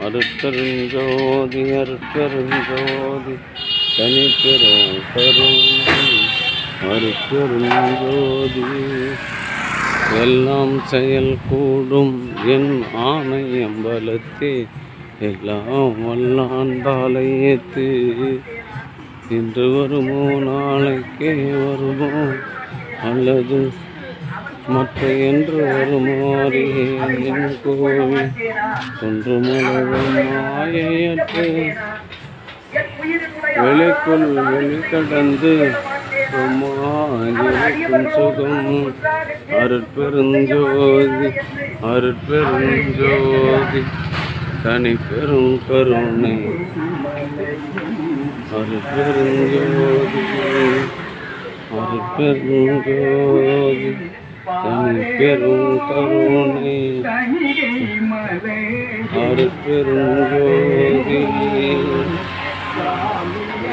அருட்பெருஞ்சோதி அருட்பெருஞ்சோதி தனிப்பெரும் கருணை அருட்பெருஞ்சோதி. எல்லாம் செயல் கூடும் என் ஆணையம் பலத்தே எல்லாம் வல்லாண்டாலையேத்து. இன்று வருமோ நாளைக்கே வருமோ அல்லது மற்ற என்று வருமோ அறியேன் கோவில் ஒன்று முழுவதும் மாயையற்று வெளிக்குள் வெளிக்கடந்து இருக்கும் சுகம் அருட்பெருஞ்சோதி அருட்பெருஞ்சோதி தனி பெரும் கருணை அருட்பெருஞ்சோதி அருட்பெருஞ்சோதி தனி பெரும் கருணை அருட்பெருஞ்சோதி.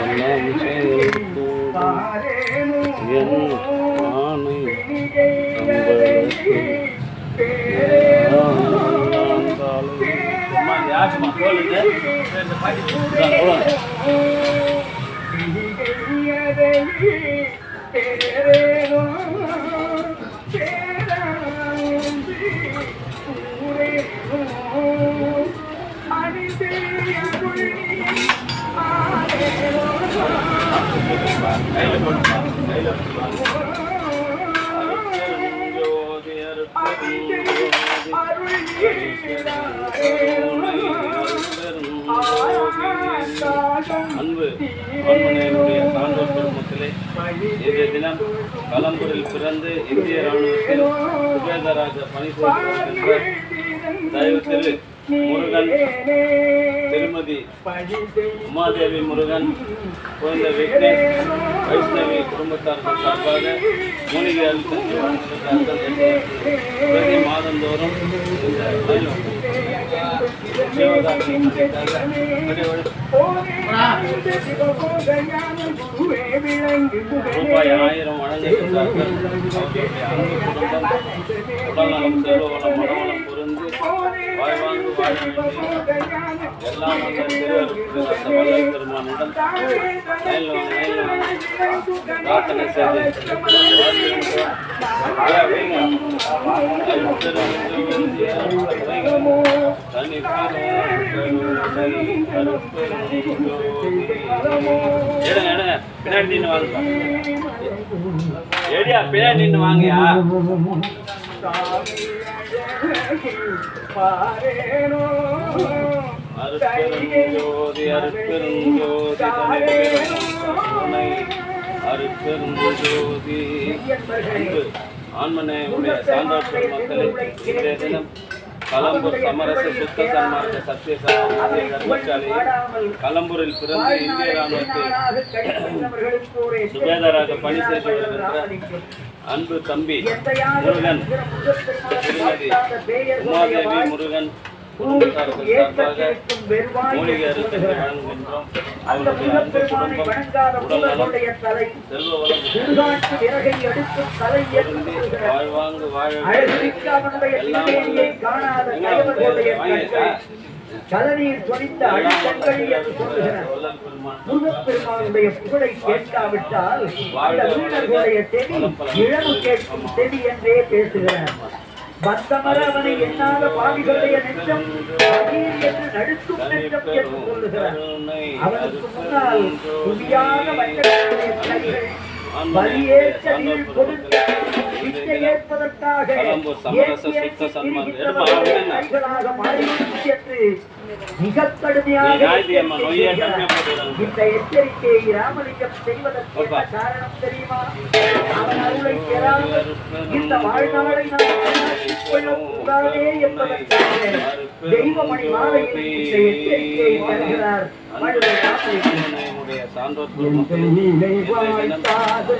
எல்லாம் செயல்கூடும் என் ஆணை அன்பு ஆண்மனையுடைய சான்றோர் பெருமக்களே, இன்றைய தினம் கலம்பூரில் பிறந்து இந்திய இராணுவத்தில் சுபேதராக பணி செய்து தயவு திரு முருகன், திருமதி உமாதேவி முருகன், குழந்தை விக்னேஷ், வைஷ்ணவி குடும்பத்தார்கள் சார்பாக மூலிகை அளித்து பிரதி மாதந்தோறும் ரூபாய் 1000 வழங்குகின்றார்கள். அவர்களுடைய அன்பு குடும்பம் உடல்நலம், செல்வ வளம், மனவளம் பொருந்து வாழ்வாங்கு வாழ வேண்டிய எல்லாம் அந்த திருவருள் பெருமானிடம் பிரார்த்தனை செய்து பின்னாடி நின்று வாங்க, ஏடியா பின்னாடி நின்று வாங்கயா. அருட்பெருஞ்சோதி அருட்பெருஞ்சோதி அருட்பெருஞ்சோதி. அன்பு ஆண்மனையுடைய சான்றோர் பெருமக்களை, இன்றைய தினம் கலம்பூர் சமரச சுத்த சன்மார்க்க சத்திய தர்மசாலையில் கலம்பூரில் பிறந்து இந்திய இராணுவத்தில் சுபேதராக பணி செய்து வருகின்ற அன்பு தம்பி முருகன், திருமதி உமாதேவி முருகன் குடும்பத்தார்கள் சார்பாக மூலிகை அரிசி வழங்குகின்றோம். அவருடைய அன்பு குடும்பம் உடல்நலம், செல்வ வளம் பொருந்தி வாழ்வாங்கு வாழ எல்லாம் கலனியில் சொலித்த அழுத்தங்கள் என்று சொல்லுகிறார். முருகப்பெருமானுடைய புகழை கேட்காவிட்டால் அந்த வீரர்களுடைய செவி இழவு கேட்கும் செவி என்றே பேசுகிறார். பந்தமர அவனை எண்ணாத பாவிகளுடைய நெஞ்சம் என்று நடுக்கும் நெஞ்சம் என்று சொல்லுகிறார். அவனுக்கு முன்னால் துணியாக மற்றவர்களுடைய கைகள் பலியேற்றலில் கொடுத்த வித்தை ஏற்பதற்காக மிக கடுமையாக இந்த எச்சரிக்கையை ராமலிங்கம் செய்வதற்கு என்ன காரணம் தெரியுமா? அவன் அருளை பெறாமல் இந்த வாழ்நாளை கொள்ளக்கூடாதே என்பதற்காக தெய்வமணி மாலையில் இந்த எச்சரிக்கையை தருகிறார்.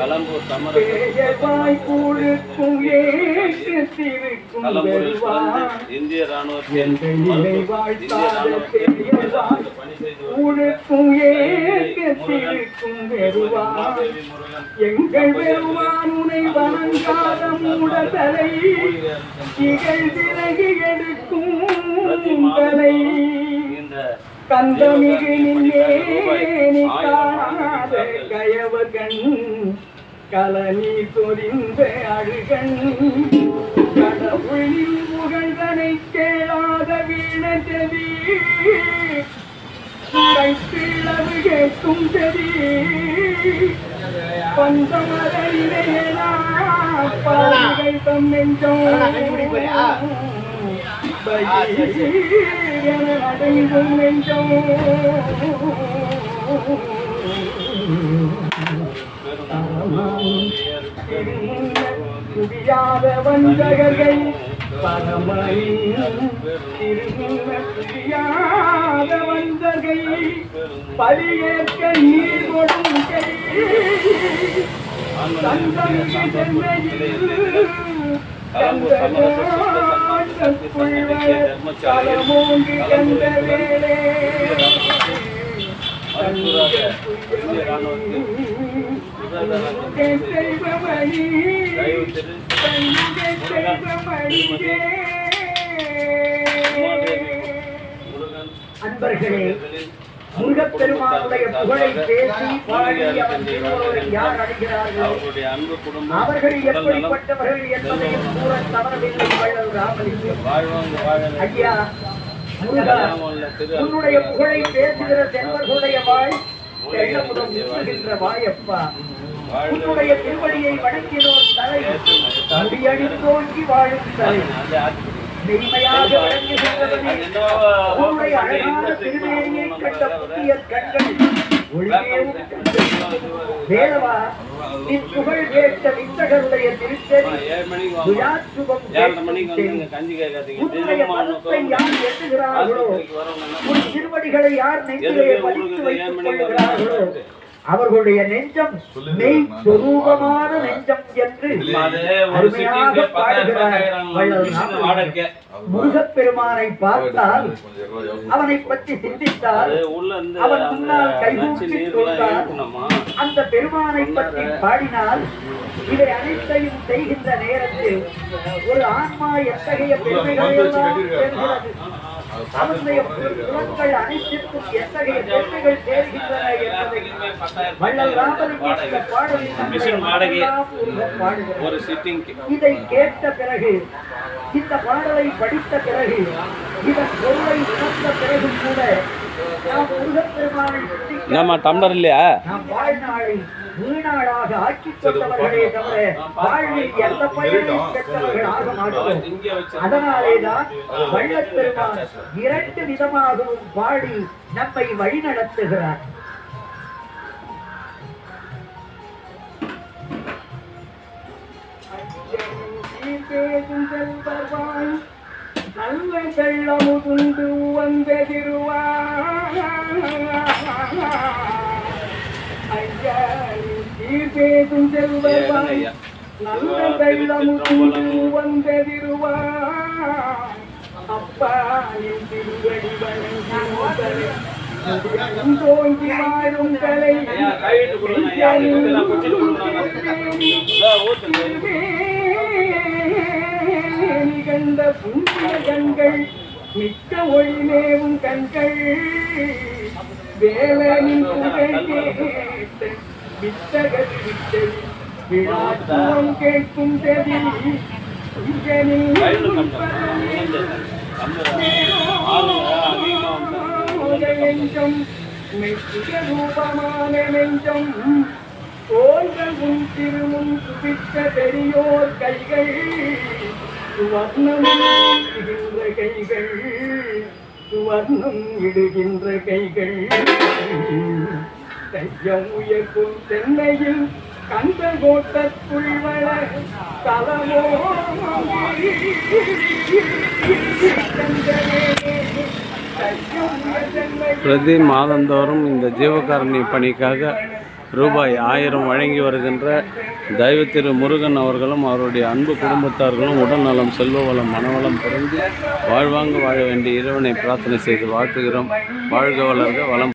கலம்பூர் இந்திய இராணுவத்தில் எங்கள் பெருமான் உனை வணங்காத மூடதலை இகழ் விலகி எடுக்கும் தலை கந்தமிகு நின்னே நீ காணாத கயவகன் கலனி சொரிந்த அழுகன் கடவுளின் புகழ்தனை கேளாத வீணச்செவி கைப்பிளவு கேட்கும் செவி பந்தமரையிலேனா பாடுகை தம்மெஞ்சம் அடைந்தும் நெஞ்சம் குடியாத வஞ்சகர்கள் புரியாத வந்தகை பலியேற்க நீர் கொடுங்கை தந்தமிகு சென்னையில் கலமோங்கி கந்த வேளே அன்பர்களே, முருகப்பெருமானுடைய புகழை பேசி பாடி அவன் திருவருளை யார் அடைகிறார்களோ அவர்கள் எப்படிப்பட்டவர்கள் என்பதையும் கூற தவறவில்லை வள்ளல் ராமலிங்கம். ஐயா முருகா, உன்னுடைய புகழை பேசுகிற செல்வர்களுடைய வாய் வெள்ளமுதம் ஊறுகின்ற வாயப்பா. உன்னுடைய திருவடியை வணங்கினோர் தலை முடியடித்தோங்கி வாழும் தலை மெய்மையாக வழங்குகின்றவனே, உன்னுடைய அழகான திருமேனியை கண்ட புதிய கண்கள் ஒளியேவும் வேலவா, நின் புகழ் கேட்ட வித்தகருடைய திருச்செவி துயாசுபம் உன்னுடைய மனத்தை யார் எண்ணுகிறார்களோ, உன் திருவடிகளை யார் நெஞ்சிலே பதித்து வைத்துக் கொள்ளுகிறார்களோ அவர்களுடைய நெஞ்சம் மெய் சொரூபமான நெஞ்சம் என்று அருமையாக பாடுகிறார் வள்ளல் ராமலிங்கம். முருகப்பெருமானை பார்த்தால், அவனை பற்றி சிந்தித்தால், அவன் முன்னால் கைகூப்பி கொண்டால், அந்த பெருமானை பற்றி பாடினால், இவை அனைத்தையும் செய்கின்ற நேரத்தில் ஒரு ஆன்மா எத்தகைய பெருமைகளெல்லாம் பெறுகிறது, அவனுடைய புலன்கள் அனைத்திற்கும் எத்தகைய பெருமைகள் சேர்கின்றன என்பதை வள்ளல் ராமலிங்கம் பாடலில் இதை கேட்ட பிறகு, இந்த பாடலை படித்த பிறகு, இதன் பொருளை உணர்ந்த பிறகும் கூட நாம் முருகப்பெருமானை டம்ளர் இல்லையா நாம் வாழ்நாளை வீணாளாக ஆக்கிக் கொண்டவர்களே தவிர வாழ்வில் எந்த பயனையும் பெற்றவர்கள் ஆக மாட்டோம். அதனாலேதான் வள்ளற்பெருமான் 2 விதமாகவும் பாடி நம்மை வழிநடத்துகிறார். நல்ல வெள்ளமுதுண்டு வந்ததிருவாய் பேசும் செல்வாய், நல்ல வெள்ளமுதுண்டு வந்ததிருவாய் அப்பா என் திருவடி வணங்கி வாழும் கலை கண்ட புண்ணிய கண்கள் மிக்க ஒளிமேவும் கண்கள் வேலனின் புகழ் கேட்ட வித்தகதி வித்தை விழாத்துவம் கேட்கும் செவி நெஞ்சம் மெச்சிக ரூபமான நெஞ்சம் தோன்றவும் திருமும் குவித்த பெரியோர் கைகள் சுவர்ணம் இடுகின்ற கைகள் சுவர்ணம் இடுகின்ற கைகள் தையம் உயர்க்கும் தென்னையில் கந்த கோட்டத்துள் வள தலமோ பிரதி மாதந்தோறும் இந்த ஜீவகாருண்ய பணிக்காக ரூபாய் 1000 வழங்கி வருகின்ற தெய்வ திரு முருகன் அவர்களும் அவருடைய அன்பு குடும்பத்தார்களும் உடல் நலம், செல்வ வளம், மனவளம் பொருந்தி வாழ்வாங்கு வாழ வேண்டிய இறைவனை பிரார்த்தனை செய்து வாழ்த்துகிறோம். வாழ்க வளர்க வளம்